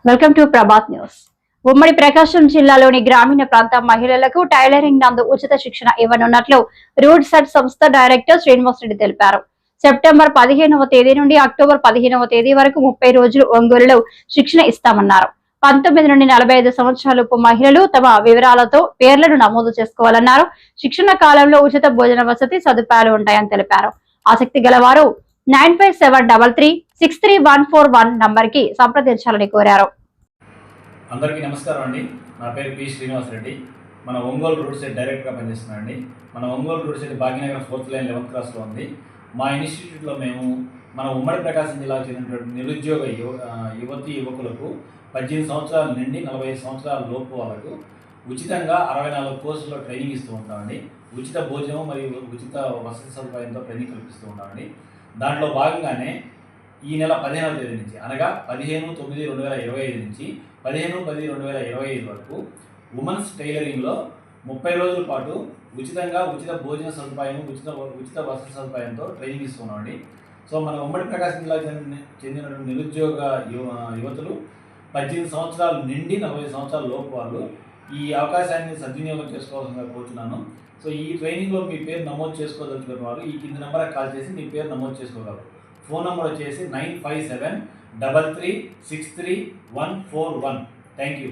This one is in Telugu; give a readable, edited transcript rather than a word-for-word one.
Welcome to Prabhat news. ఉమ్మడి ప్రకాశం జిల్లాలోని గ్రామీణ ప్రాంత మహిళలకు టైలరింగ్ నందు ఉచిత శిక్షణ ఇవ్వనున్నట్లు రూట్ సెట్ సంస్థ డైరెక్టర్ శ్రీనివాసరెడ్డి తెలిపారు. సెప్టెంబర్ 15వ తేదీ నుండి అక్టోబర్ 15వ తేదీ వరకు 30 రోజులు ఒంగోలులో శిక్షణ ఇస్తామన్నారు. 19 నుండి 45 సంవత్సరాలపు మహిళలు తమ వివరాలతో పేర్లను నమోదు చేసుకోవాలన్నారు. శిక్షణ కాలంలో ఉచిత భోజన వసతి సదుపాయాలు ఉంటాయని తెలిపారు. ఆసక్తి గలవారు 9573363141 నంబర్ కి సంప్రదించాలని కోరారు. అందరికీ నమస్కారం అండి. నా పేరు పి శ్రీనివాసరెడ్డి. మన ఒంగోలు రూట్ సెట్ డైరెక్టర్గా పనిచేస్తున్నాను అండి. మన Ongole route set Bhagyanagar 4th line 11th క్రాస్లో ఉంది. మా ఇన్స్టిట్యూట్లో మేము మన ఉమ్మడి ప్రకాశం జిల్లాకు చెందినటువంటి నిరుద్యోగ యువతి యువకులకు 18 సంవత్సరాల నుండి 45 సంవత్సరాల లోపు వాళ్ళకు ఉచితంగా 64 కోర్సుల్లో ట్రైనింగ్ ఇస్తూ ఉంటామండి. ఉచిత భోజనం మరియు ఉచిత వసతి సదుపాయంతో ట్రైనింగ్ కల్పిస్తూ ఉంటామండి. దాంట్లో భాగంగానే ఈ నెల 15వ తేదీ నుంచి అనగా 15/9/2025 నుంచి 15/10/2025 వరకు ఉమెన్స్ టైలరింగ్లో 30 రోజుల పాటు ఉచితంగా ఉచిత భోజన సదుపాయం ఉచిత వసతి సదుపాయంతో ట్రైనింగ్ ఇస్తున్నామండి. సో మన ఉమ్మడి ప్రకాశం జిల్లాకు చెందినటువంటి నిరుద్యోగ యువతులు 18 సంవత్సరాల నుండి 40 సంవత్సరాల లోపు వాళ్ళు ఈ అవకాశాన్ని సద్వినియోగం చేసుకోవాల్సిందిగా కోరుతున్నాను. సో ఈ ట్రైనింగ్లో మీ పేరు నమోదు చేసుకోదలుచుకున్న వారు ఈ కింది నెంబర్కి కాల్ చేసి మీ పేరు నమోదు చేసుకోగలరు. ఫోన్ నెంబర్ వచ్చేసి 9573363141. Thank you.